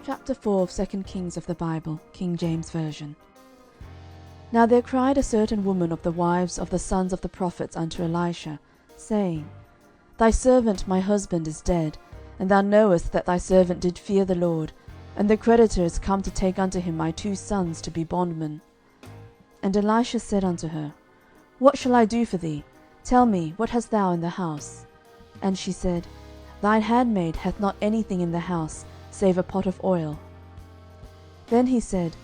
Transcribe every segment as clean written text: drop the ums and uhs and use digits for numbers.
Chapter 4 of 2 Kings of the Bible, King James Version. Now there cried a certain woman of the wives of the sons of the prophets unto Elisha, saying, Thy servant my husband is dead, and thou knowest that thy servant did fear the Lord, and the creditor is come to take unto him my 2 sons to be bondmen. And Elisha said unto her, What shall I do for thee? Tell me, what hast thou in the house? And she said, Thine handmaid hath not anything in the house, save a pot of oil. Then he said,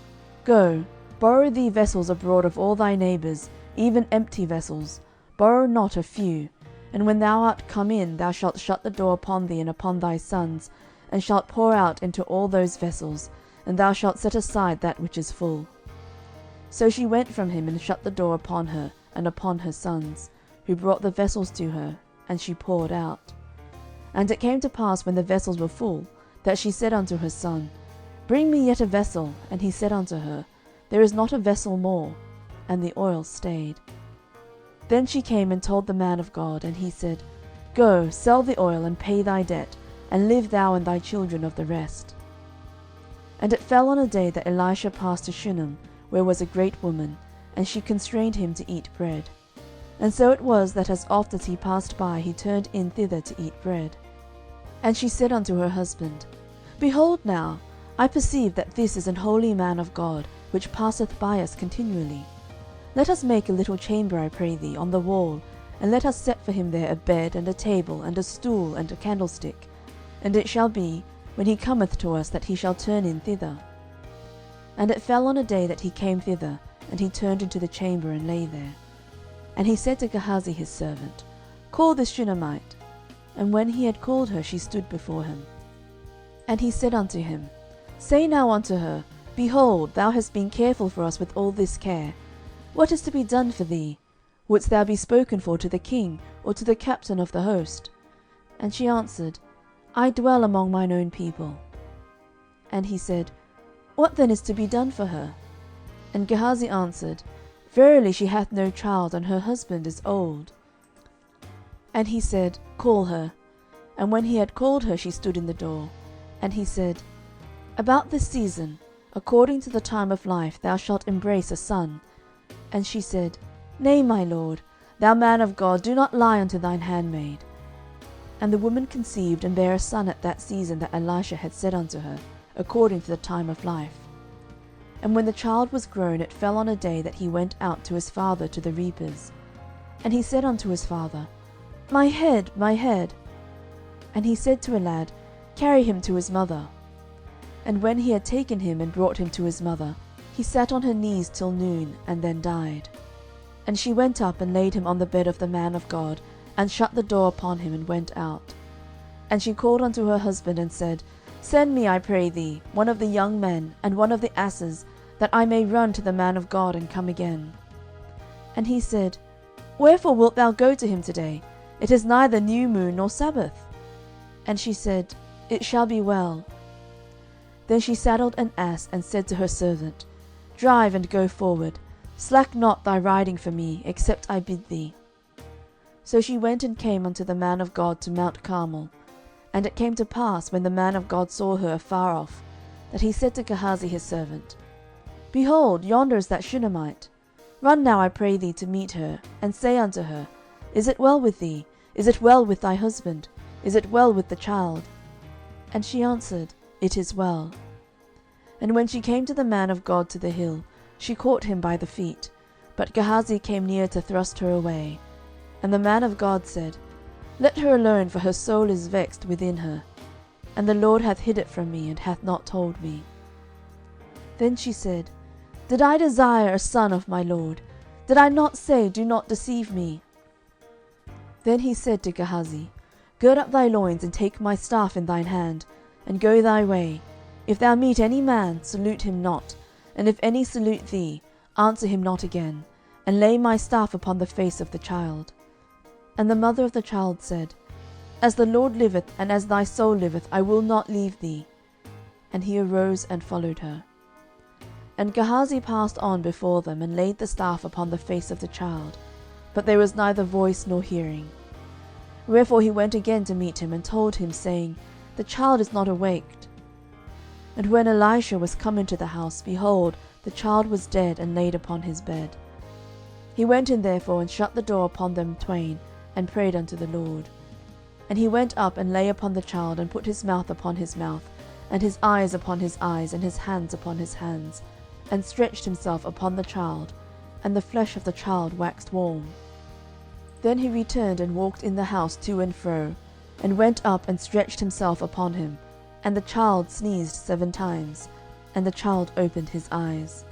Go, borrow thee vessels abroad of all thy neighbours, even empty vessels, borrow not a few. And when thou art come in, thou shalt shut the door upon thee and upon thy sons, and shalt pour out into all those vessels, and thou shalt set aside that which is full. So she went from him, and shut the door upon her and upon her sons, who brought the vessels to her, and she poured out. And it came to pass, when the vessels were full, that she said unto her son, Bring me yet a vessel. And he said unto her, There is not a vessel more. And the oil stayed. Then she came and told the man of God, and he said, Go, sell the oil, and pay thy debt, and live thou and thy children of the rest. And it fell on a day that Elisha passed to Shunem, where was a great woman, and she constrained him to eat bread. And so it was, that as oft as he passed by, he turned in thither to eat bread. And she said unto her husband, Behold now, I perceive that this is an holy man of God, which passeth by us continually. Let us make a little chamber, I pray thee, on the wall, and let us set for him there a bed, and a table, and a stool, and a candlestick. And it shall be, when he cometh to us, that he shall turn in thither. And it fell on a day that he came thither, and he turned into the chamber, and lay there. And he said to Gehazi his servant, Call this Shunammite. And when he had called her, she stood before him. And he said unto him, Say now unto her, Behold, thou hast been careful for us with all this care. What is to be done for thee? Wouldst thou be spoken for to the king, or to the captain of the host? And she answered, I dwell among mine own people. And he said, What then is to be done for her? And Gehazi answered, Verily she hath no child, and her husband is old. And he said, Call her. And when he had called her, she stood in the door. And he said, About this season, according to the time of life, thou shalt embrace a son. And she said, Nay, my lord, thou man of God, do not lie unto thine handmaid. And the woman conceived, and bare a son at that season that Elisha had said unto her, according to the time of life. And when the child was grown, it fell on a day that he went out to his father to the reapers. And he said unto his father, My head, my head. And he said to a lad, Carry him to his mother. And when he had taken him and brought him to his mother, he sat on her knees till noon, and then died. And she went up and laid him on the bed of the man of God, and shut the door upon him, and went out. And she called unto her husband, and said, Send me, I pray thee, one of the young men, and one of the asses, that I may run to the man of God, and come again. And he said, Wherefore wilt thou go to him today? It is neither new moon nor Sabbath. And she said, It shall be well. Then she saddled an ass, and said to her servant, Drive, and go forward. Slack not thy riding for me, except I bid thee. So she went and came unto the man of God to Mount Carmel. And it came to pass, when the man of God saw her afar off, that he said to Gehazi his servant, Behold, yonder is that Shunammite. Run now, I pray thee, to meet her, and say unto her, Is it well with thee? Is it well with thy husband? Is it well with the child? And she answered, It is well. And when she came to the man of God to the hill, she caught him by the feet. But Gehazi came near to thrust her away. And the man of God said, Let her alone, for her soul is vexed within her. And the LORD hath hid it from me, and hath not told me. Then she said, Did I desire a son of my lord? Did I not say, Do not deceive me? Then he said to Gehazi, Gird up thy loins, and take my staff in thine hand, and go thy way. If thou meet any man, salute him not, and if any salute thee, answer him not again, and lay my staff upon the face of the child. And the mother of the child said, As the LORD liveth, and as thy soul liveth, I will not leave thee. And he arose and followed her. And Gehazi passed on before them, and laid the staff upon the face of the child, but there was neither voice nor hearing. Wherefore he went again to meet him, and told him, saying, The child is not awaked. And when Elisha was come into the house, behold, the child was dead and laid upon his bed. He went in therefore, and shut the door upon them twain, and prayed unto the Lord. And he went up, and lay upon the child, and put his mouth upon his mouth, and his eyes upon his eyes, and his hands upon his hands, and stretched himself upon the child, and the flesh of the child waxed warm. Then he returned and walked in the house to and fro, and went up and stretched himself upon him, and the child sneezed 7 times, and the child opened his eyes.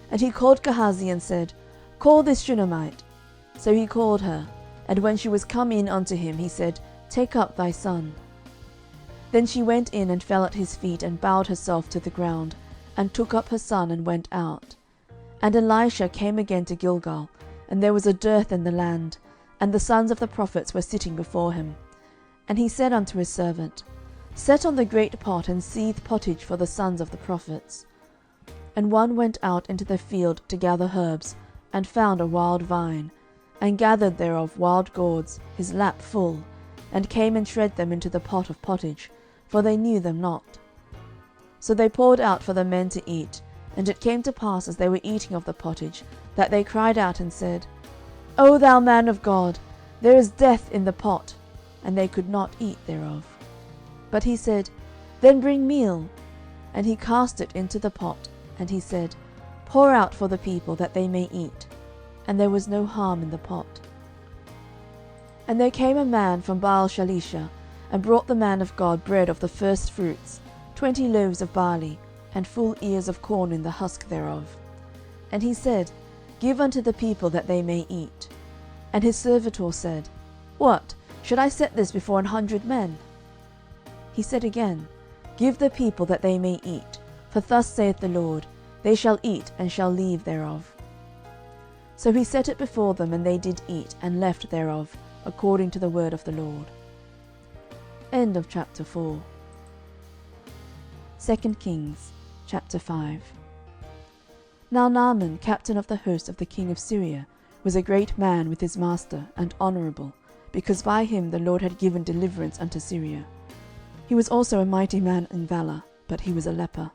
And he called Gehazi, and said, Call this Shunammite. So he called her, and when she was come in unto him, he said, Take up thy son. Then she went in, and fell at his feet, and bowed herself to the ground, and took up her son, and went out. And Elisha came again to Gilgal, and there was a dearth in the land, and the sons of the prophets were sitting before him. And he said unto his servant, Set on the great pot, and seethe pottage for the sons of the prophets. And one went out into the field to gather herbs, and found a wild vine, and gathered thereof wild gourds, his lap full, and came and shred them into the pot of pottage, for they knew them not. So they poured out for the men to eat. And it came to pass, as they were eating of the pottage, that they cried out and said, O thou man of God, there is death in the pot. And they could not eat thereof. But he said, Then bring meal. And he cast it into the pot, and he said, Pour out for the people, that they may eat. And there was no harm in the pot. And there came a man from Baal-shalisha, and brought the man of God bread of the firstfruits, 20 loaves of barley, and full ears of corn in the husk thereof. And he said, Give unto the people, that they may eat. And his servitor said, What, should I set this before 100 men? He said again, Give the people, that they may eat. For thus saith the LORD, They shall eat, and shall leave thereof. So he set it before them, and they did eat, and left thereof, according to the word of the Lord. End of chapter 4. 2 Kings chapter 5. Now Naaman, captain of the host of the king of Syria, was a great man with his master, and honourable, because by him the LORD had given deliverance unto Syria. He was also a mighty man in valour, but he was a leper.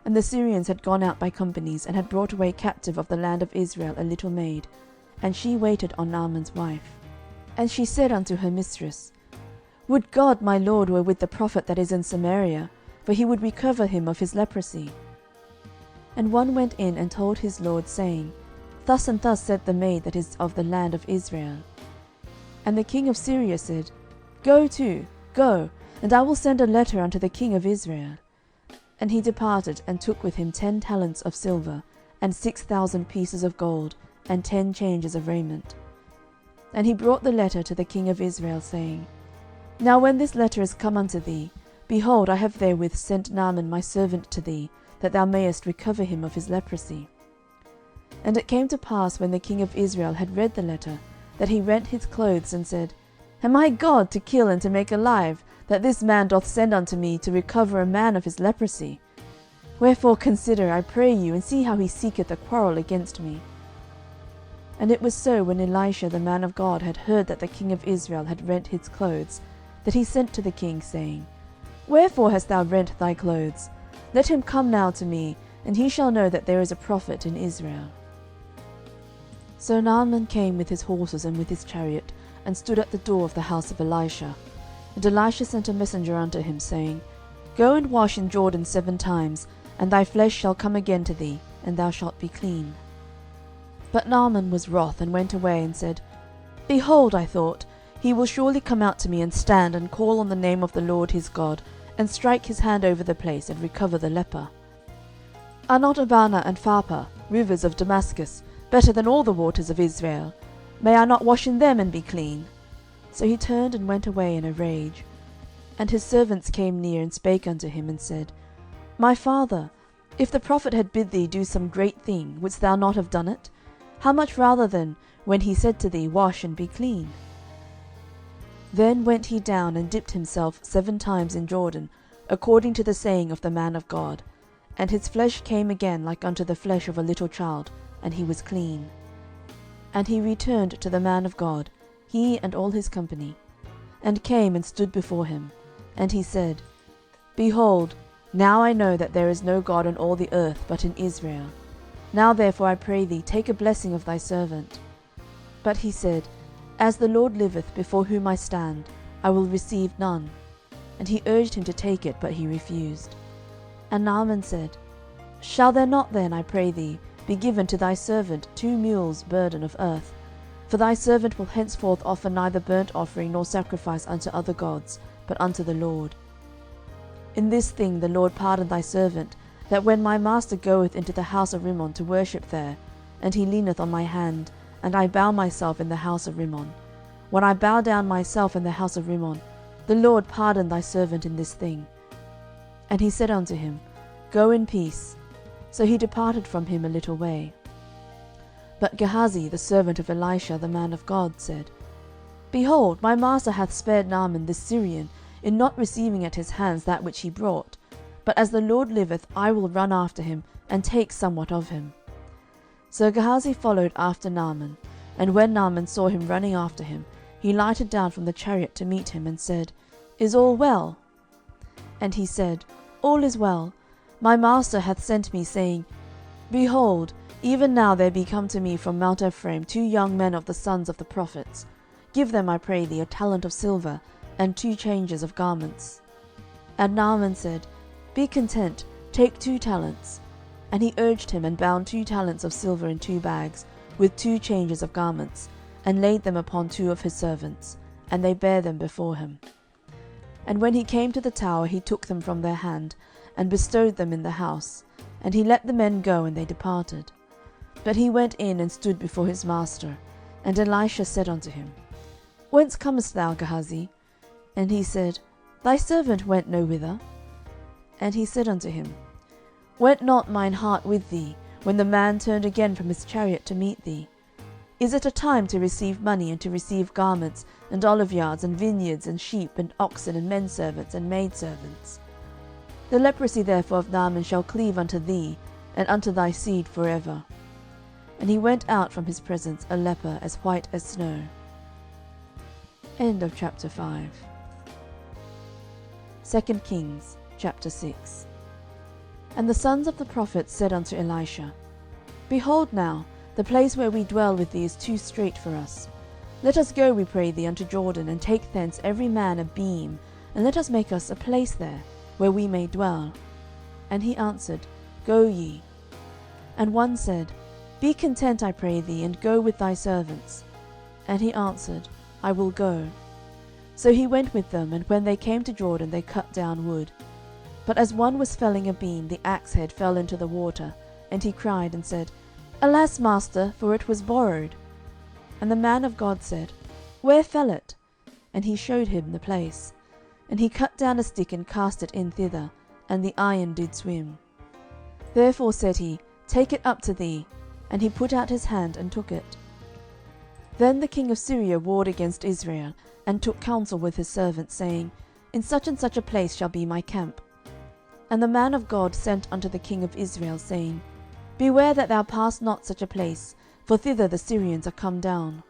And the Syrians had gone out by companies, and had brought away captive of the land of Israel a little maid, and she waited on Naaman's wife. And she said unto her mistress, Would God my lord were with the prophet that is in Samaria, for he would recover him of his leprosy. And one went in and told his lord, saying, Thus and thus said the maid that is of the land of Israel. And the king of Syria said, Go to, go, and I will send a letter unto the king of Israel. And he departed, and took with him 10 talents of silver, and 6,000 pieces of gold, and 10 changes of raiment. And he brought the letter to the king of Israel, saying, Now when this letter is come unto thee, behold, I have therewith sent Naaman my servant to thee, that thou mayest recover him of his leprosy. And it came to pass, when the king of Israel had read the letter, that he rent his clothes, and said, Am I God to kill and to make alive, that this man doth send unto me to recover a man of his leprosy? Wherefore consider, I pray you, and see how he seeketh a quarrel against me. And it was so, when Elisha the man of God had heard that the king of Israel had rent his clothes, that he sent to the king, saying, Wherefore hast thou rent thy clothes? Let him come now to me, and he shall know that there is a prophet in Israel. So Naaman came with his horses and with his chariot, and stood at the door of the house of Elisha. And Elisha sent a messenger unto him, saying, Go and wash in Jordan 7 times, and thy flesh shall come again to thee, and thou shalt be clean. But Naaman was wroth, and went away, and said, Behold, I thought, he will surely come out to me, and stand, and call on the name of the Lord his God, and strike his hand over the place, and recover the leper. Are not Abana and Pharpar, rivers of Damascus, better than all the waters of Israel? May I not wash in them, and be clean? So he turned and went away in a rage. And his servants came near, and spake unto him, and said, My father, if the prophet had bid thee do some great thing, wouldst thou not have done it? How much rather then, when he said to thee, Wash and be clean? Then went he down, and dipped himself 7 times in Jordan, according to the saying of the man of God. And his flesh came again like unto the flesh of a little child, and he was clean. And he returned to the man of God, he and all his company, and came and stood before him. And he said, Behold, Now I know that there is no God on all the earth but in Israel. Now therefore, I pray thee, take a blessing of thy servant. But he said, As the Lord liveth, before whom I stand, I will receive none. And he urged him to take it, but he refused. And Naaman said, Shall there not then, I pray thee, be given to thy servant 2 mules' burden of earth? For thy servant will henceforth offer neither burnt offering nor sacrifice unto other gods, but unto the Lord. In this thing the Lord pardon thy servant, that when my master goeth into the house of Rimmon to worship there, and he leaneth on my hand, and I bow myself in the house of Rimmon, when I bow down myself in the house of Rimmon, the Lord pardon thy servant in this thing. And he said unto him, Go in peace. So he departed from him a little way. But Gehazi, the servant of Elisha the man of God, said, Behold, my master hath spared Naaman this Syrian, in not receiving at his hands that which he brought. But as the Lord liveth, I will run after him, and take somewhat of him. So Gehazi followed after Naaman, and when Naaman saw him running after him, he lighted down from the chariot to meet him, and said, Is all well? And he said, All is well. My master hath sent me, saying, Behold, even now there be come to me from Mount Ephraim 2 young men of the sons of the prophets. Give them, I pray thee, a talent of silver, and 2 changes of garments. And Naaman said, Be content, take 2 talents. And he urged him, and bound 2 talents of silver in 2 bags, with 2 changes of garments, and laid them upon 2 of his servants, and they bare them before him. And when he came to the tower, he took them from their hand, and bestowed them in the house, and he let the men go, and they departed. But he went in and stood before his master, and Elisha said unto him, Whence comest thou, Gehazi? And he said, Thy servant went no whither. And he said unto him, Went not mine heart with thee, when the man turned again from his chariot to meet thee? Is it a time to receive money, and to receive garments, and oliveyards, and vineyards, and sheep, and oxen, and menservants, and maidservants? The leprosy therefore of Naaman shall cleave unto thee, and unto thy seed for ever. And he went out from his presence a leper as white as snow. End of chapter 5. 2 Kings chapter 6. And the sons of the prophets said unto Elisha, Behold now, the place where we dwell with thee is too strait for us. Let us go, we pray thee, unto Jordan, and take thence every man a beam, and let us make us a place there, where we may dwell. And he answered, Go ye. And one said, Be content, I pray thee, and go with thy servants. And he answered, I will go. So he went with them, and when they came to Jordan, they cut down wood. But as one was felling a beam, the axe head fell into the water, and he cried and said, Alas, master, for it was borrowed. And the man of God said, Where fell it? And he showed him the place. And he cut down a stick, and cast it in thither, and the iron did swim. Therefore said he, Take it up to thee. And he put out his hand, and took it. Then the king of Syria warred against Israel, and took counsel with his servants, saying, In such and such a place shall be my camp. And the man of God sent unto the king of Israel, saying, Beware that thou pass not such a place, for thither the Syrians are come down.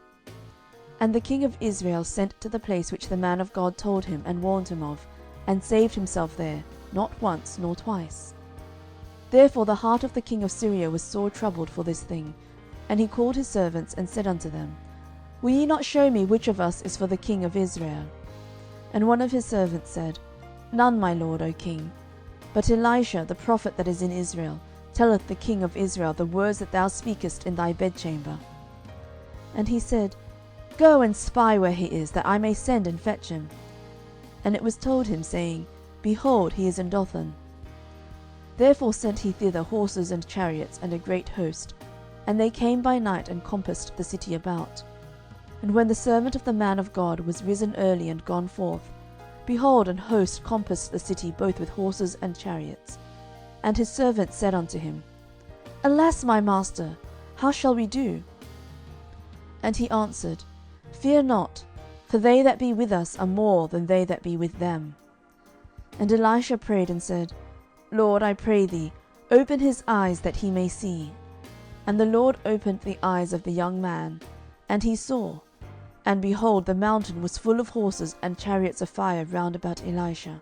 And the king of Israel sent to the place which the man of God told him, and warned him of, and saved himself there, not once nor twice. Therefore the heart of the king of Syria was sore troubled for this thing. And he called his servants, and said unto them, Will ye not show me which of us is for the king of Israel? And one of his servants said, None, my lord, O king. But Elisha, the prophet that is in Israel, telleth the king of Israel the words that thou speakest in thy bedchamber. And he said, Go and spy where he is, that I may send and fetch him. And it was told him, saying, Behold, he is in Dothan. Therefore sent he thither horses and chariots, and a great host. And they came by night, and compassed the city about. And when the servant of the man of God was risen early and gone forth, behold, an host compassed the city both with horses and chariots. And his servant said unto him, Alas, my master, how shall we do? And he answered, Fear not, for they that be with us are more than they that be with them. And Elisha prayed and said, Lord, I pray thee, open his eyes that he may see. And the Lord opened the eyes of the young man, and he saw. And behold, the mountain was full of horses and chariots of fire round about Elisha.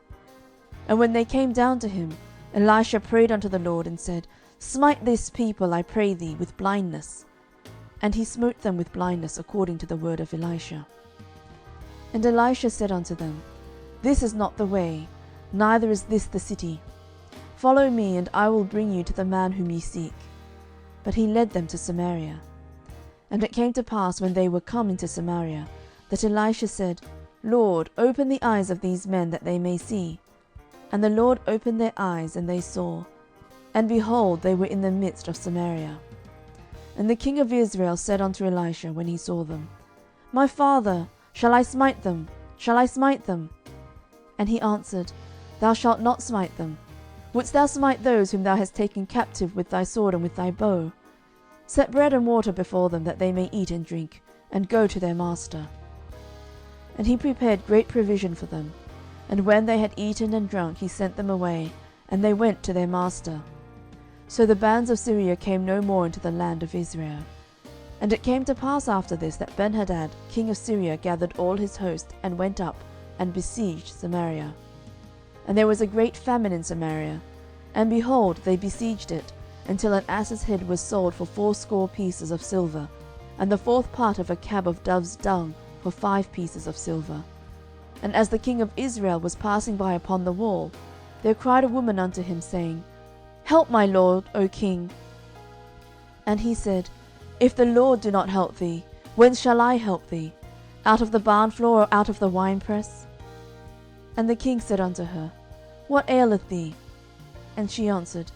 And when they came down to him, Elisha prayed unto the LORD, and said, Smite this people, I pray thee, with blindness. And he smote them with blindness, according to the word of Elisha. And Elisha said unto them, This is not the way, neither is this the city. Follow me, and I will bring you to the man whom ye seek. But he led them to Samaria. And it came to pass, when they were come into Samaria, that Elisha said, Lord, open the eyes of these men, that they may see. And the Lord opened their eyes, and they saw. And behold, they were in the midst of Samaria. And the king of Israel said unto Elisha, when he saw them, My father, shall I smite them? Shall I smite them? And he answered, Thou shalt not smite them. Wouldst thou smite those whom thou hast taken captive with thy sword and with thy bow? Set bread and water before them, that they may eat and drink, and go to their master. And he prepared great provision for them. And when they had eaten and drunk, he sent them away, and they went to their master. So the bands of Syria came no more into the land of Israel. And it came to pass after this, that Benhadad king of Syria gathered all his host, and went up, and besieged Samaria. And there was a great famine in Samaria. And behold, they besieged it, until an ass's head was sold for 80 pieces of silver, and the 4th part of a cab of dove's dung for 5 pieces of silver. And as the king of Israel was passing by upon the wall, there cried a woman unto him, saying, Help, my lord, O king. And he said, If the Lord do not help thee, whence shall I help thee? Out of the barn floor, or out of the winepress? And the king said unto her, What aileth thee? And she answered,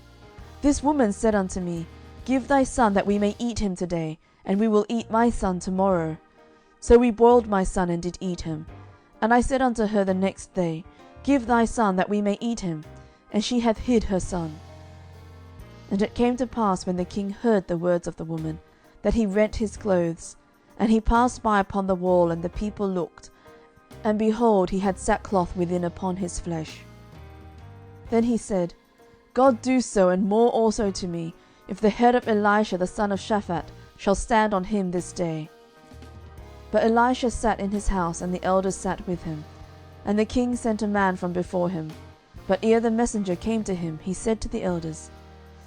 This woman said unto me, Give thy son, that we may eat him today, and we will eat my son tomorrow. So we boiled my son, and did eat him. And I said unto her the next day, Give thy son, that we may eat him. And she hath hid her son. And it came to pass, when the king heard the words of the woman, that he rent his clothes. And he passed by upon the wall, and the people looked. And behold, he had sackcloth within upon his flesh. Then he said, God do so, and more also to me, if the head of Elisha the son of Shaphat shall stand on him this day. But Elisha sat in his house, and the elders sat with him. And the king sent a man from before him. But ere the messenger came to him, he said to the elders,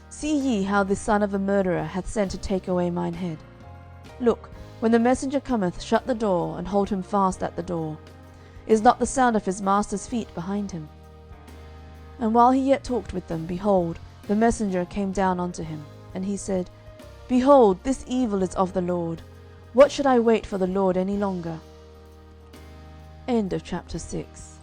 See ye how this son of a murderer hath sent to take away mine head? Look, when the messenger cometh, shut the door, and hold him fast at the door. Is not the sound of his master's feet behind him? And while he yet talked with them, behold, the messenger came down unto him. And he said, Behold, this evil is of the Lord. What should I wait for the Lord any longer? End of chapter 6.